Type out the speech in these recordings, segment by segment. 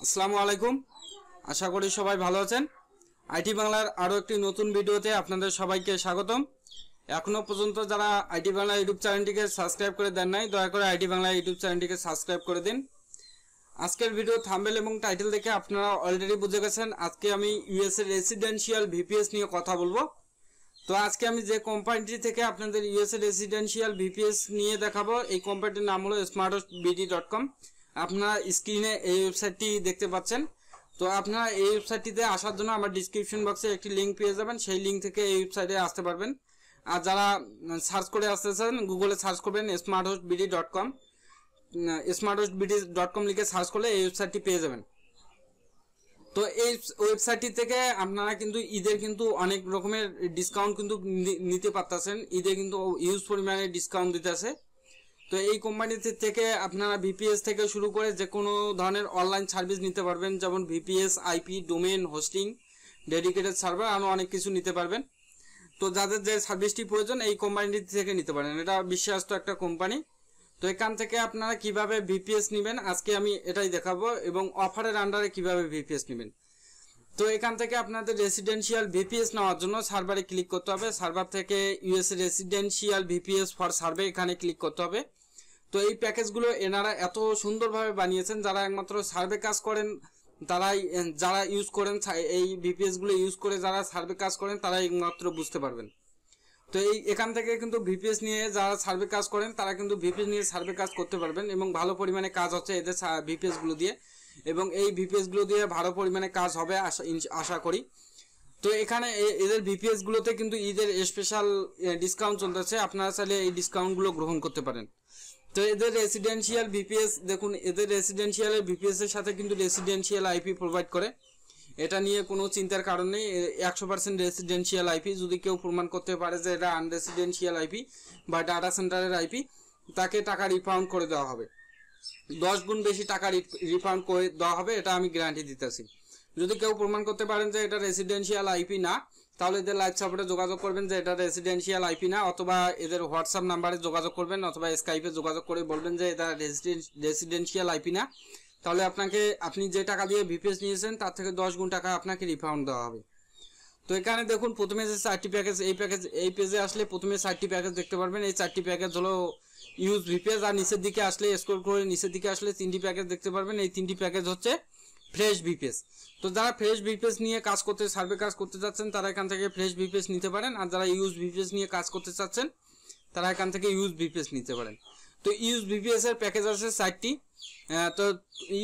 আসসালামু আলাইকুম। আশা করি সবাই ভালো আছেন। আইটি বাংলার আরো একটি নতুন ভিডিওতে আপনাদের সবাইকে স্বাগতম। এখনো পর্যন্ত যারা আইটি বাংলা ইউটিউব চ্যানেলটিকে সাবস্ক্রাইব করে দেন নাই, দয়া করে আইটি বাংলা ইউটিউব চ্যানেলটিকে সাবস্ক্রাইব করে দিন। আজকের ভিডিও থাম্বনেল এবং টাইটেল দেখে আপনারা অলরেডি বুঝে গেছেন আজকে আমি ইউএস এর রেসিডেন্সিয়াল ভিপিএস নিয়ে কথা বলবো। তো আজকে আমি যে কোম্পানিটি থেকে আপনাদের ইউএস এর রেসিডেন্সিয়াল ভিপিএস নিয়ে দেখাবো, এই কোম্পানিটির নাম হলো smarthostbd.com। আপনারা স্ক্রিনে এই ওয়েবসাইটটি দেখতে পাচ্ছেন। তো আপনারা এই ওয়েবসাইটটিতে আসার জন্য আমার ডিসক্রিপশন বক্সে একটি লিঙ্ক পেয়ে যাবেন, সেই লিঙ্ক থেকে এই ওয়েবসাইটে আসতে পারবেন। আর যারা সার্চ করে আসতে চান গুগলে সার্চ করবেন smarthostbd.com, smarthostbd.com লিখে সার্চ করলে এই ওয়েবসাইটটি পেয়ে যাবেন। তো এই ওয়েবসাইটটি থেকে আপনারা কিন্তু ঈদের কিন্তু অনেক রকমের ডিসকাউন্ট কিন্তু নিতে পারতেছেন। ঈদে কিন্তু ইউজ পরিমাণে ডিসকাউন্ট দিতেছে। তো এই কোম্পানিতে থেকে আপনারা ভিপিএস থেকে শুরু করে যে কোনো ধরনের অনলাইন সার্ভিস নিতে পারবেন, যেমন VPS, IP, domain, hosting, dedicated server, আরও অনেক কিছু নিতে পারবেন। তো যাদের যে সার্ভিসটি প্রয়োজন এই কোম্পানিটি থেকে নিতে পারেন। এটা বিশ্বাস্ত একটা কোম্পানি। তো এখান থেকে আপনারা কিভাবে ভিপিএস নেবেন আজকে আমি এটাই দেখাবো, এবং অফারের আন্ডারে কিভাবে ভিপিএস নেবেন। তো এখান থেকে আপনাদের রেসিডেন্সিয়াল ভিপিএস নেওয়ার জন্য সার্ভারে ক্লিক করতে হবে। সার্ভার থেকে US residential VPS for survey এখানে ক্লিক করতে হবে। তো এই প্যাকেজগুলো এনারা এত সুন্দরভাবে বানিয়েছেন, যারা একমাত্র সার্ভে কাজ করেন তারাই, যারা ইউজ করেন এই ভিপিএসগুলো ইউজ করে যারা সার্ভে কাজ করেন তারাই একমাত্র বুঝতে পারবেন। তো এই এখান থেকে কিন্তু ভিপিএস নিয়ে যারা সার্ভে কাজ করেন তারা কিন্তু ভিপিএস নিয়ে সার্ভে কাজ করতে পারবেন, এবং ভালো পরিমাণে কাজ হচ্ছে এদের ভিপিএসগুলো দিয়ে, এবং এই ভিপিএসগুলো দিয়ে ভালো পরিমাণে কাজ হবে আশা করি। তো এখানে এদের ভিপিএসগুলোতে কিন্তু ঈদের স্পেশাল ডিসকাউন্ট চলতেছে, আপনারা চাইলে এই ডিসকাউন্টগুলো গ্রহণ করতে পারেন। তো এদের রেসিডেন্সিয়াল ভিপিএস দেখুন, এদের রেসিডেন্সিয়াল ভিপিএস এর সাথে কিন্তু রেসিডেন্সিয়াল আইপি প্রোভাইড করে। এটা নিয়ে কোনো চিন্তার কারণ নেই। 100% রেসিডেন্সিয়াল আইপি। যদি কেউ প্রমাণ করতে পারে যে এটা আনরেসিডেন্সিয়াল আইপি বা ডাটা সেন্টারের আইপি, তাকে টাকা রিফান্ড করে দেওয়া হবে, 10 গুণ বেশি টাকা রিফান্ড করে দেওয়া হবে, এটা আমি গ্যারান্টি দিতেছি। যদি কেউ প্রমাণ করতে পারেন যে এটা রেসিডেন্সিয়াল আইপি না, তাহলে এদের লাইভ সাপোর্টে যোগাযোগ করবেন যে এটা রেসিডেন্সিয়াল আইপি না, অথবা এদের হোয়াটসঅ্যাপ নাম্বারে যোগাযোগ করবেন, অথবা স্কাইপে যোগাযোগ করে বলবেন যে এটা রেসিডেন্সিয়াল আইপি না। তাহলে আপনি যে টাকা দিয়ে ভিপিএস নিয়েছেন তার থেকে 10 গুণ টাকা আপনাকে রিফান্ড দেওয়া হবে। তো এখানে দেখুন প্রথমে যে 4টি প্যাকেজ, এই পেজে আসলে প্রথমে 4টি প্যাকেজ দেখতে পারবেন। এই 4টি প্যাকেজ হলো ইউজ ভিপিএস। আর নিচের দিকে আসলে স্ক্রল করে নিচের দিকে আসলে 3টি প্যাকেজ দেখতে পারবেন। এই 3টি প্যাকেজ হচ্ছে ফ্রেশ ভিপিএস। তো যারা ফ্রেশ ভিপিএস নিয়ে কাজ করতে সার্ভে কাজ করতে চাচ্ছেন তারা এখান থেকে ফ্রেশ ভিপিএস নিতে পারেন, আর যারা ইউজ ভিপিএস নিয়ে কাজ করতে চাচ্ছেন তারা এখান থেকে ইউজ ভিপিএস নিতে পারেন। তো ইউজ ভিপিএস এর প্যাকেজ আছে 4টি। তো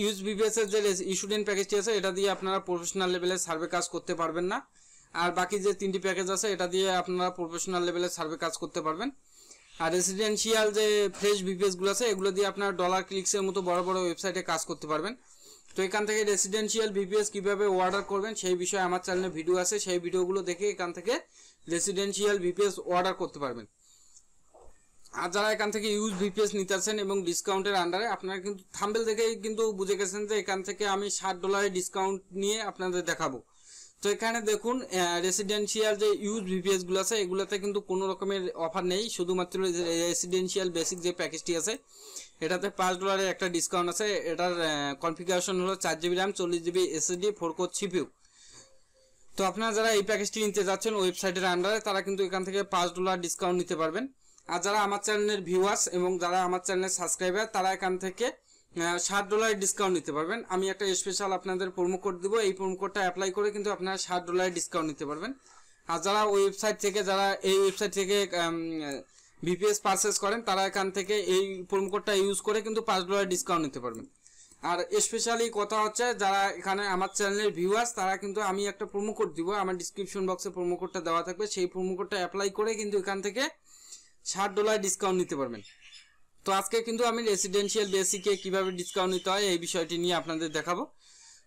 ইউজ ভিপিএস এর যে স্টুডেন্ট প্যাকেজটি আছে এটা দিয়ে আপনারা প্রফেশনাল লেভেলে সার্ভে কাজ করতে পারবেন না, আর বাকি যে 3টি প্যাকেজ আছে এটা দিয়ে আপনারা প্রফেশনাল লেভেলে সার্ভে কাজ করতে পারবেন। আর রেসিডেন্সিয়াল যে ফ্রেশ ভিপিএস গুলো আছে এগুলো দিয়ে আপনারা ডলার ক্লিক্সের মতো বড় বড় ওয়েবসাইটে কাজ করতে পারবেন। তো এখান থেকে রেসিডেন্সিয়াল ভিপিএস কিভাবে অর্ডার করবেন সেই বিষয়ে আমার চ্যানেলে ভিডিও আছে, সেই ভিডিওগুলো দেখে এখান থেকে রেসিডেন্সিয়াল ভিপিএস অর্ডার করতে পারবেন। আর যারা এখান থেকে ইউজ ভিপিএস নিতেছেন এবং ডিসকাউন্টের আন্ডারে, আপনারা কিন্তু থাম্বনেল দেখেই কিন্তু বুঝে গেছেন যে এখান থেকে আমি $60 ডিসকাউন্ট নিয়ে আপনাদের দেখাবো। তো এখানে দেখুন রেসিডেন্সিয়াল যে ইউজ ভিপিএস গুলো আছে এগুলোতে কিন্তু কোনো রকমের অফার নেই, শুধুমাত্র রেসিডেন্সিয়াল বেসিক যে প্যাকেজটি আছে এটাতে $5 একটা ডিসকাউন্ট আছে। এটার কনফিগারেশন হলো 4GB RAM, 40GB SSD, 4 core CPU। তো আপনারা যারা এই প্যাকেজটি নিতে যাচ্ছেন ওয়েবসাইটের আন্ডারে তারা কিন্তু এখান থেকে $5 ডিসকাউন্ট নিতে পারবেন। আর যারা আমার চ্যানেলের ভিউয়ার্স এবং যারা আমার চ্যানেলের সাবস্ক্রাইবার তারা এখান থেকে $60 ডিসকাউন্ট নিতে পারবেন। আমি একটা স্পেশাল আপনাদের প্রোমো কোড দিব, এই প্রোমো কোডটা অ্যাপ্লাই করে কিন্তু আপনারা $60 ডিসকাউন্ট নিতে পারবেন। আর যারা ওয়েবসাইট থেকে এই ওয়েবসাইট থেকে ভিপিএস পারচেস করেন তারা এখান থেকে এই প্রোমো কোডটা ইউজ করে কিন্তু $5 ডিসকাউন্ট নিতে পারবেন। আর স্পেশালি কথা হচ্ছে যারা এখানে আমার চ্যানেলের ভিউয়ার্স তারা কিন্তু আমি একটা প্রোমো কোড দিব, আমার ডিসক্রিপশন বক্সে প্রোমো কোডটা দেওয়া থাকবে, সেই প্রোমো কোডটা অ্যাপ্লাই করে কিন্তু এখান থেকে $60 ডিসকাউন্ট নিতে পারবেন। তো আজকে কিন্তু আমি রেসিডেন্সিয়াল বেসিকে কিভাবে ডিসকাউন্ট নিতে হয় এই বিষয়টি নিয়ে আপনাদের দেখাবো।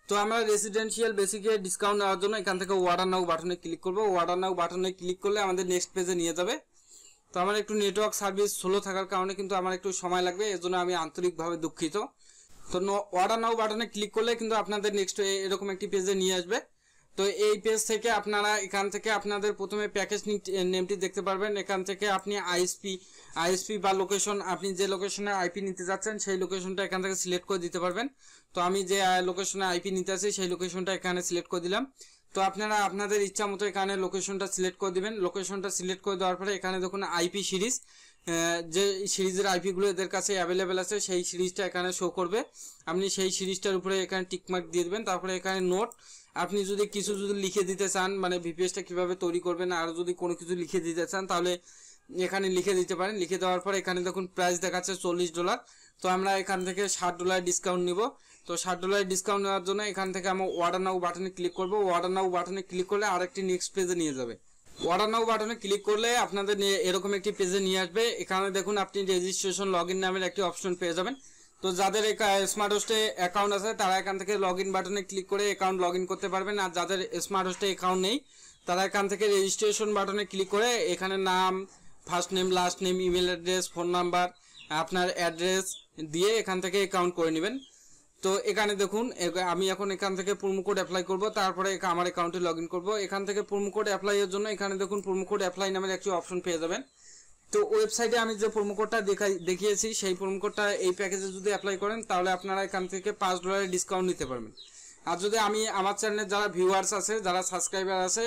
তো আমরা রেসিডেন্সিয়াল বেসিকে ডিসকাউন্ট নেওয়ার জন্য এখান থেকে অর্ডার নাও বাটনে ক্লিক করব। অর্ডার নাও বাটনে ক্লিক করলে আমাদের নেক্সট পেজে নিয়ে যাবে। তো আমার একটু নেটওয়ার্ক সার্ভিস স্লো থাকার কারণে কিন্তু আমার একটু সময় লাগবে, এজন্য আমি আন্তরিকভাবে দুঃখিত। তো অর্ডার নাও বাটনে ক্লিক করলে কিন্তু আপনাদের নেক্সট এরকম একটি পেজে নিয়ে আসবে। তো এই পেজ থেকে আপনারা এখান থেকে আপনাদের প্রথমে প্যাকেজ নেমটি দেখতে পারবেন। এখান থেকে আপনি আইএসপি বা লোকেশন, আপনি যে লোকেশনে আইপি নিতে যাচ্ছেন সেই লোকেশনটা এখান থেকে সিলেক্ট করে দিতে পারবেন। তো আমি যে লোকেশনে আইপি নিতে আছি সেই লোকেশনটা এখানে সিলেক্ট করে দিলাম। তো আপনারা আপনাদের ইচ্ছা মতো এখানে লোকেশনটা সিলেক্ট করে দিবেন। লোকেশনটা সিলেক্ট করে দেওয়ার পরে এখানে দেখুন আইপি সিরিজ, যে সিরিজের আইপিগুলো এদের কাছে অ্যাভেলেবেল আছে সেই সিরিজটা এখানে শো করবে। আপনি সেই সিরিজটার উপরে এখানে টিকমার্ক দিয়ে দেবেন। তারপরে এখানে নোট, আপনি যদি কিছু যদি লিখে দিতে চান, মানে ভিপিএসটা কিভাবে তৈরি করবেন আর যদি কোনো কিছু লিখে দিতে চান তাহলে এখানে লিখে দিতে পারেন। লিখে দেওয়ার পর এখানে দেখুন প্রাইস দেখাচ্ছে $40। তো আমরা এখান থেকে $60 ডিসকাউন্ট নিব। তো $60 ডিসকাউন্ট নেওয়ার জন্য এখান থেকে আমরা অর্ডার নাও বাটনে ক্লিক করব। অর্ডার নাও বাটনে ক্লিক করলে আরেকটি নেক্সট পেজে নিয়ে যাবে। অর্ডার নাও বাটনে ক্লিক করলে আপনাদের এরকম একটি পেজে নিয়ে আসবে। এখানে দেখুন আপনি রেজিস্ট্রেশন লগইন নামের একটি অপশন পেয়ে যাবেন। তো যাদের স্মার্ট হোস্টে অ্যাকাউন্ট আছে তারা এখান থেকে লগইন বাটনে ক্লিক করে অ্যাকাউন্ট লগইন করতে পারবেন। আর যাদের স্মার্ট হোস্টে অ্যাকাউন্ট নেই তারা এখান থেকে রেজিস্ট্রেশন বাটনে ক্লিক করে এখানে নাম, first name, last name, email address, phone number, আপনার অ্যাড্রেস দিয়ে এখান থেকে অ্যাকাউন্ট করে নেবেন। তো এখানে দেখুন আমি এখন এখান থেকে প্রোমো কোড অ্যাপ্লাই করব, তারপরে আমার অ্যাকাউন্টে লগইন করব। এখান থেকে প্রোমো কোড অ্যাপ্লাই এর জন্য এখানে দেখুন প্রোমো কোড অ্যাপ্লাই নামের একটি অপশন পেয়ে যাবেন। তো ওয়েবসাইটে আমি যে প্রোমো কোডটা দেখিয়েছি সেই প্রোমো কোডটা এই প্যাকেজে যদি অ্যাপ্লাই করেন তাহলে আপনারা এখান থেকে $5 ডিসকাউন্ট নিতে পারবেন। আর যদি আমার চ্যানেলে যারা ভিউয়ার্স আছে, যারা সাবস্ক্রাইবার আছে,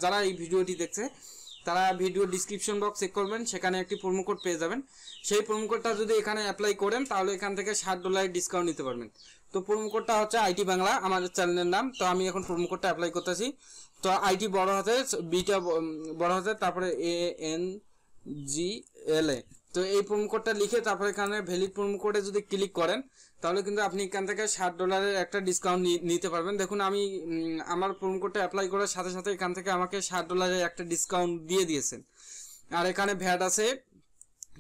যারা এই ভিডিওটি দেখছে তারা ভিডিও ডিসক্রিপশন বক্স চেক করবেন, সেখানে একটি প্রোমো কোড পেয়ে যাবেন। সেই প্রোমো কোডটা যদি এখানে অ্যাপ্লাই করেন তাহলে এখান থেকে $60 ডিসকাউন্ট নিতে পারবেন। তো প্রোমো কোডটা হচ্ছে আইটি বাংলা, আমাদের চ্যানেলের নাম। তো আমি এখন প্রোমো কোডটা অ্যাপ্লাই করতেছি। তো আইটি বড় হাতে, বিটা বড় হাতে, তারপরে ANGLA। তো এই প্রোমো কোডটা লিখে তারপরে এখানে ভ্যালিড প্রোমো কোডে যদি ক্লিক করেন তাহলে কিন্তু আপনি এখান থেকে $60 একটা ডিসকাউন্ট নিতে পারবেন। দেখুন আমি আমার প্রোমো কোডটা অ্যাপ্লাই করার সাথে সাথে এখান থেকে আমাকে $60 একটা ডিসকাউন্ট দিয়ে দিয়েছেন। আর এখানে ভ্যাট আছে,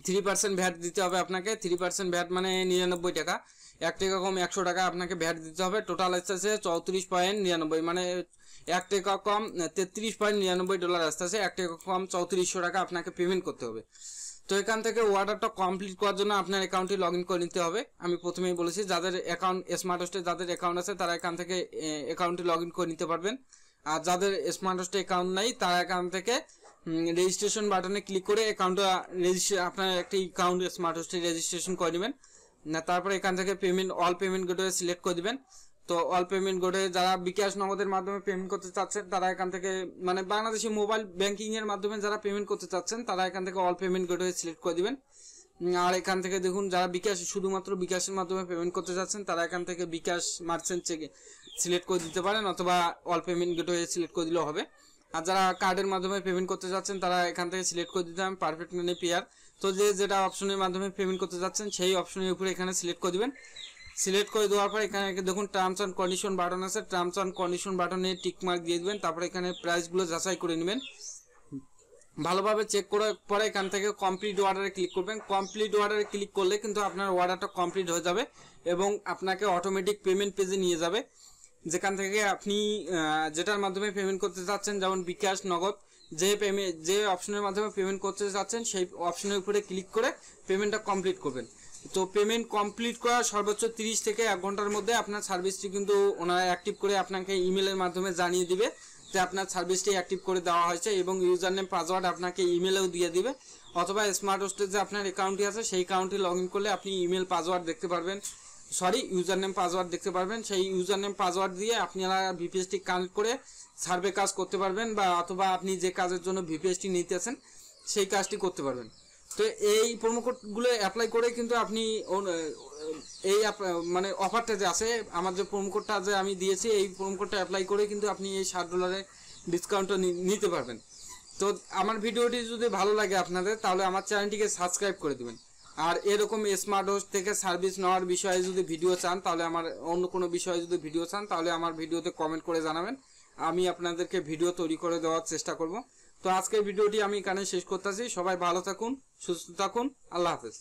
3% ভ্যাট দিতে হবে আপনাকে। 3% ভ্যাট মানে 99 টাকা, 1 টাকা কম 100 টাকা আপনাকে ভ্যাট দিতে হবে। টোটাল আসতেছে 34.99, মানে 1 টাকা কম $33.99 আসতেছে। 1 টাকা কম 3400 টাকা আপনাকে পেমেন্ট করতে হবে। তো এখান থেকে অর্ডারটা কমপ্লিট করার জন্য আপনার অ্যাকাউন্টে লগইন করে নিতে হবে। আমি প্রথমেই বলেছি যাদের অ্যাকাউন্ট স্মার্ট হোস্টে যাদের অ্যাকাউন্ট আছে তারা এখান থেকে অ্যাকাউন্টে লগইন করে নিতে পারবেন। আর যাদের স্মার্ট হোস্টে অ্যাকাউন্ট নাই তারা অ্যাকাউন্ট থেকে রেজিস্ট্রেশন বাটনে ক্লিক করে অ্যাকাউন্টটা আপনার একটি অ্যাকাউন্ট স্মার্ট হোস্টে রেজিস্ট্রেশন করে নেবেন। তারপরে এখান থেকে অল পেমেন্ট গেটওয়ে সিলেক্ট করে দিবেন। তো অল পেমেন্ট গেটওয়ে যারা বিকাশ নগদের মাধ্যমে পেমেন্ট করতে চাচ্ছেন তারা এখান থেকে, মানে বাংলাদেশি মোবাইল ব্যাংকিং এর মাধ্যমে যারা পেমেন্ট করতে চাচ্ছেন তারা এখান থেকে অল পেমেন্ট গেটওয়ে সিলেক্ট করে দিবেন। আর এখান থেকে দেখুন যারা শুধুমাত্র বিকাশের মাধ্যমে পেমেন্ট করতে চাচ্ছেন তারা এখান থেকে বিকাশ মার্চেন্ট সিলেক্ট করে দিতে পারেন, অথবা অল পেমেন্ট গেটওয়ে সিলেক্ট করে দিলেও হবে। আর যারা কার্ডের মাধ্যমে পেমেন্ট করতে চাচ্ছেন তারা এখান থেকে সিলেক্ট করে দিতে হবে পারফেক্ট মানি পেয়ার। তো যেটা অপশনের মাধ্যমে পেমেন্ট করতে যাচ্ছেন সেই অপশনের উপরে এখানে সিলেক্ট করে দিবেন। সিলেক্ট করে দেওয়ার পর এখানে দেখুন টার্মস অ্যান্ড কন্ডিশন বাটন আছে, টার্মস অ্যান্ড কন্ডিশন বাটনে টিক মার্ক দিয়ে দিবেন। তারপরে এখানে প্রাইসগুলো যাচাই করে নেবেন, ভালোভাবে চেক করার পরে এখান থেকে কমপ্লিট অর্ডারে ক্লিক করবেন। কমপ্লিট অর্ডারে ক্লিক করলে কিন্তু আপনার অর্ডারটা কমপ্লিট হয়ে যাবে এবং আপনাকে অটোমেটিক পেমেন্ট পেজে নিয়ে যাবে, যেখান থেকে আপনি যেটার মাধ্যমে পেমেন্ট করতে চাচ্ছেন, যেমন বিকাশ, নগদ, যে অপশনের মাধ্যমে পেমেন্ট করতে চাচ্ছেন সেই অপশনের উপরে ক্লিক করে পেমেন্টটা কমপ্লিট করবেন। তো পেমেন্ট কমপ্লিট করার সর্বোচ্চ 30 থেকে 1 ঘন্টার মধ্যে আপনার সার্ভিসটি কিন্তু ওনারা অ্যাক্টিভ করে আপনাকে ইমেলের মাধ্যমে জানিয়ে দিবে যে আপনার সার্ভিসটি অ্যাক্টিভ করে দেওয়া হয়েছে, এবং ইউজার নেম পাসওয়ার্ড আপনাকে ইমেলেও দিয়ে দিবে। অথবা স্মার্ট হোস্টের যে আপনার অ্যাকাউন্টটি আছে সেই অ্যাকাউন্টে লগ ইন করলে আপনি ইমেল পাসওয়ার্ড দেখতে পারবেন, ইউজার নেম পাসওয়ার্ড দেখতে পারবেন। সেই ইউজার নেম পাসওয়ার্ড দিয়ে আপনারা ভিপিএসটি কানেক্ট করে সার্ভে কাজ করতে পারবেন, বা অথবা আপনি যে কাজের জন্য ভিপিএসটি নিতেছেন সেই কাজটি করতে পারবেন। তো এই প্রোমো কোডগুলো অ্যাপ্লাই করে কিন্তু আপনি এই মানে অফারটা যে আছে, আমার যে প্রোমো কোডটা যে আমি দিয়েছি এই প্রোমো কোডটা অ্যাপ্লাই করে কিন্তু আপনি এই $60 ডিসকাউন্টটা নিতে পারবেন। তো আমার ভিডিওটি যদি ভালো লাগে আপনাদের তাহলে আমার চ্যানেলটিকে সাবস্ক্রাইব করে দেবেন। আর এরকম স্মার্ট হোস্ট থেকে সার্ভিস নেওয়ার বিষয়ে যদি ভিডিও চান তাহলে অন্য কোনো বিষয়ে যদি ভিডিও চান তাহলে আমার ভিডিওতে কমেন্ট করে জানাবেন, আমি আপনাদেরকে ভিডিও তৈরি করে দেওয়ার চেষ্টা করব। তো আজকের ভিডিওটি আমি এখানে শেষ করতেছি। সবাই ভালো থাকুন, সুস্থ থাকুন, আল্লাহ হাফেজ।